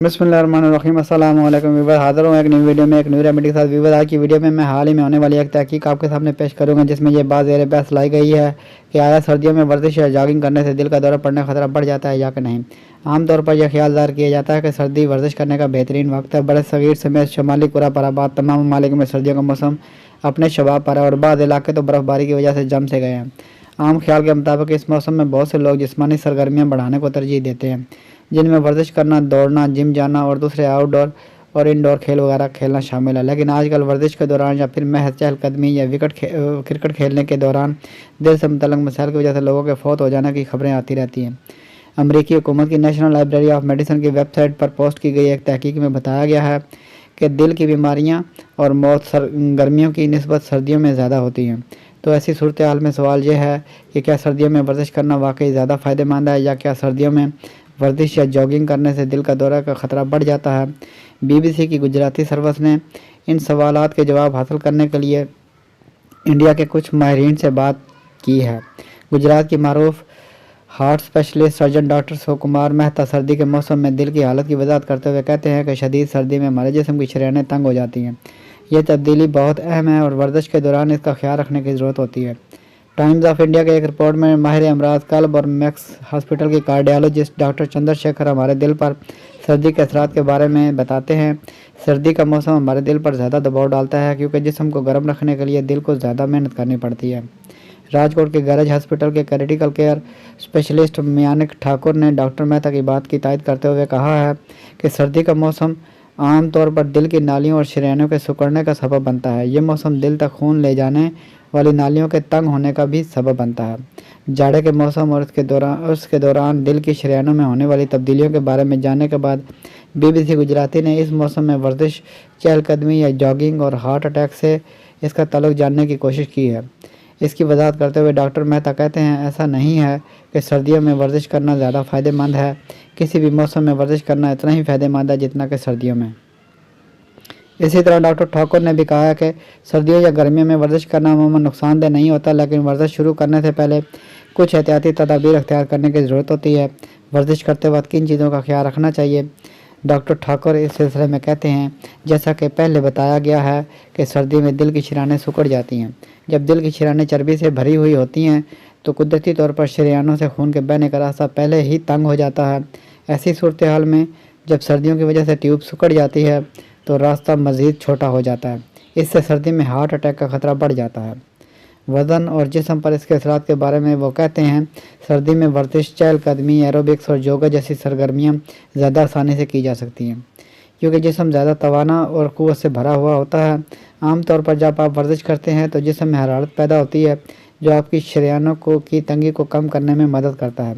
बिस्मिल्लाहिर्रहमानिर्रहीम अस्सलाम वालेकुम व्यूअर्स, हाज़िर हूँ एक नई वीडियो में एक न्यू रेमेडी के साथ। व्यूअर्स, आज की वीडियो में मैं हाल ही में होने वाली एक तहकीक आपके सामने पेश करूँगा, जिसमें ये बात ज़ेर बहस लाई गई है कि आया सर्दियों में वर्जिश या जॉगिंग करने से दिल का दौरा पड़ने का खतरा बढ़ जाता है या कि नहीं। आमतौर पर यह ख्याल ज़ाहिर किया जाता है कि सर्दी वर्जिश करने का बेहतरीन वक्त है। बड़े सगीर समेत शुमाली कुरा पराबाद तमाम ममालिक में सर्दियों का मौसम अपने शबाब पर है और बाद इलाके तो बर्फ़बारी की वजह से जम से गए हैं। आम ख्याल के मुताबिक इस मौसम में बहुत से लोग जिस्मानी सरगर्मियाँ बढ़ाने को तरजीह देते हैं, जिनमें वर्जिश करना, दौड़ना, जिम जाना और दूसरे आउटडोर और इनडोर खेल वगैरह खेलना शामिल है। लेकिन आजकल वर्जिश के दौरान या फिर महज चहलकदमी या क्रिकेट खेलने के दौरान दिल से मुतल्लिक़ मसाइल की वजह से लोगों के फौत हो जाने की खबरें आती रहती हैं। अमरीकी हुकूमत की नेशनल लाइब्रेरी ऑफ मेडिसिन की वेबसाइट पर पोस्ट की गई एक तहकीक में बताया गया है कि दिल की बीमारियाँ और मौत गर्मियों की निस्बत सर्दियों में ज़्यादा होती हैं। तो ऐसी सूरत हाल में सवाल यह है कि क्या सर्दियों में वर्जिश करना वाकई ज़्यादा फ़ायदेमंद है, या क्या सर्दियों में वर्जिश या जॉगिंग करने से दिल का दौरा का ख़तरा बढ़ जाता है। BBC की गुजराती सर्विस ने इन सवालात के जवाब हासिल करने के लिए इंडिया के कुछ माहिरीन से बात की है। गुजरात की मारूफ हार्ट स्पेशलिस्ट सर्जन डॉक्टर सुकुमार मेहता सर्दी के मौसम में दिल की हालत की वजाहत करते हुए कहते हैं कि शदीद सर्दी में हमारे जिस्म की शरीयानें तंग हो जाती हैं। यह तब्दीली बहुत अहम है और वर्जिश के दौरान इसका ख्याल रखने की ज़रूरत होती है। टाइम्स ऑफ इंडिया के एक रिपोर्ट में माहिर अमराज कल्ब और मैक्स हॉस्पिटल के कार्डियोलॉजिस्ट डॉक्टर चंद्रशेखर हमारे दिल पर सर्दी के असरात के बारे में बताते हैं। सर्दी का मौसम हमारे दिल पर ज़्यादा दबाव डालता है, क्योंकि जिस्म को गर्म रखने के लिए दिल को ज़्यादा मेहनत करनी पड़ती है। राजकोट के गैरेज हॉस्पिटल के क्रिटिकल केयर स्पेशलिस्ट मियानिक ठाकुर ने डॉक्टर मेहता की बात की तायद करते हुए कहा है कि सर्दी का मौसम आम तौर पर दिल की नालियों और शरीयानों के सिकुड़ने का सबब बनता है। ये मौसम दिल तक खून ले जाने वाली नालियों के तंग होने का भी सबब बनता है। जाड़े के मौसम और उसके दौरान दिल की शरीयानों में होने वाली तब्दीलियों के बारे में जानने के बाद BBC गुजराती ने इस मौसम में वर्जिश, चहलकदमी या जॉगिंग और हार्ट अटैक से इसका ताल्लुक जानने की कोशिश की है। इसकी वजाहत करते हुए डॉक्टर मेहता कहते हैं, ऐसा नहीं है कि सर्दियों में वर्जिश करना ज़्यादा फ़ायदेमंद है। किसी भी मौसम में वर्जिश करना इतना ही फ़ायदेमंद है जितना कि सर्दियों में। इसी तरह डॉक्टर ठाकुर ने भी कहा है कि सर्दियों या गर्मियों में वर्जिश करना अमूमन नुकसानदेह नहीं होता, लेकिन वर्जिश शुरू करने से पहले कुछ एहतियाती तदाबीर अख्तियार करने की ज़रूरत होती है। वर्जिश करते वक्त किन चीज़ों का ख्याल रखना चाहिए, डॉक्टर ठाकुर इस सिलसिले में कहते हैं, जैसा कि पहले बताया गया है कि सर्दी में दिल की शरीयानें सिकुड़ जाती हैं। जब दिल की शरीयानें चर्बी से भरी हुई होती हैं तो कुदरती तौर पर शरीयानों से खून के बहने का रास्ता पहले ही तंग हो जाता है। ऐसी सूरत हाल में जब सर्दियों की वजह से ट्यूब सिकुड़ जाती है तो रास्ता मज़ीद छोटा हो जाता है। इससे सर्दी में हार्ट अटैक का ख़तरा बढ़ जाता है। वज़न और जिस्म पर इसके असरात के बारे में वो कहते हैं, सर्दी में वर्जिश, चहलकदमी, एरोबिक्स और योगा जैसी सरगर्मियाँ ज़्यादा आसानी से की जा सकती हैं, क्योंकि जिस्म ज़्यादा तवाना और क़ुव्वत से भरा हुआ होता है। आमतौर पर जब आप वर्जिश करते हैं तो जिस्म में हरारत पैदा होती है, जो आपकी शरीयानों की तंगी को कम करने में मदद करता है।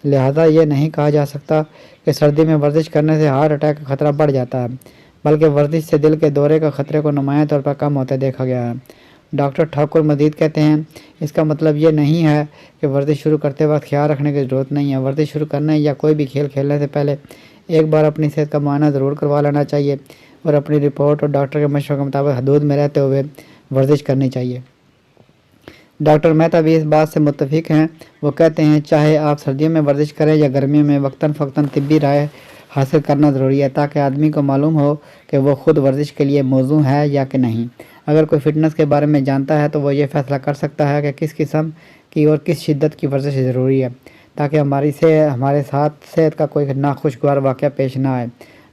लिहाजा ये नहीं कहा जा सकता कि सर्दी में वर्जिश करने से हार्ट अटैक का खतरा बढ़ जाता है, बल्कि वर्जिश से दिल के दौरे का खतरे को नुमायाँ तौर पर कम होते देखा गया है। डॉक्टर ठाकुर मजीद कहते हैं, इसका मतलब ये नहीं है कि वर्जिश शुरू करते वक्त ख्याल रखने की ज़रूरत नहीं है। वर्जिश शुरू करने या कोई भी खेल खेलने से पहले एक बार अपनी सेहत का मुआयना ज़रूर करवा लेना चाहिए और अपनी रिपोर्ट और डॉक्टर के मशवरे के मुताबिक हदूद में रहते हुए वर्जिश करनी चाहिए। डॉक्टर मेहता भी इस बात से मुत्तफिक हैं। वो कहते हैं, चाहे आप सर्दियों में वर्जिश करें या गर्मियों में, वक्तन फ़क्तन तिब्बी राय हासिल करना ज़रूरी है, ताकि आदमी को मालूम हो कि वो ख़ुद वर्जिश के लिए मौजू है या कि नहीं। अगर कोई फ़िटनेस के बारे में जानता है तो वो ये फ़ैसला कर सकता है कि किस किस्म की और किस शिद्दत की वर्जिश ज़रूरी है, ताकि हमारे साथ सेहत का कोई नाखुशगवार वाक़या पेश ना आए।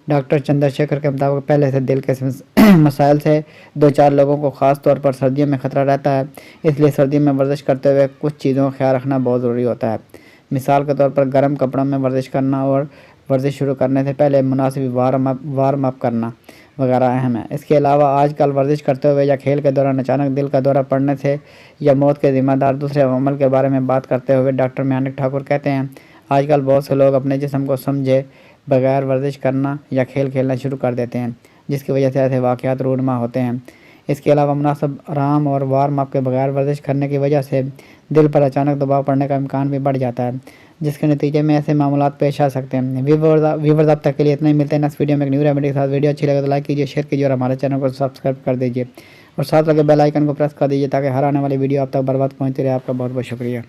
डॉक्टर चंद्रशेखर के मुताबिक पहले से दिल के मसाइल से 2-4 लोगों को ख़ास तौर पर सर्दियों में ख़तरा रहता है, इसलिए सर्दियों में वर्जिश करते हुए कुछ चीज़ों का ख्याल रखना बहुत ज़रूरी होता है। मिसाल के तौर पर गर्म कपड़ों में वर्जिश करना और वर्जिश शुरू करने से पहले मुनासिब वार्म अप करना वगैरह अहम है। इसके अलावा आजकल वर्जिश करते हुए या खेल के दौरान अचानक दिल का दौरा पड़ने से या मौत के ज़िम्मेदार दूसरे अमल के बारे में बात करते हुए डॉक्टर मियानिक ठाकुर कहते हैं, आजकल बहुत से लोग अपने जिस्म को समझे बगैर वर्जिश करना या खेल खेलना शुरू कर देते हैं, जिसकी वजह से ऐसे वाक़यात रूनमा होते हैं। इसके अलावा मुनासिब आराम और वार्म अप के बगैर वर्जिश करने की वजह से दिल पर अचानक दबाव पड़ने का इम्कान भी बढ़ जाता है, जिसके नतीजे में ऐसे मामलात पेश आ सकते हैं। व्यूअर्स, अब तक के लिए इतना ही। मिलते हैं नेक्स्ट वीडियो में एक न्यू रेमेडी के साथ। वीडियो अच्छी लगे तो लाइक कीजिए, शेयर कीजिए और हमारे चैनल को सब्सक्राइब कर दीजिए और साथ लगे बेल आइकन को प्रेस कर दीजिए, ताकि हर आने वाली वीडियो आप तक बर वक्त पहुँचती रहे। आपका बहुत बहुत शुक्रिया।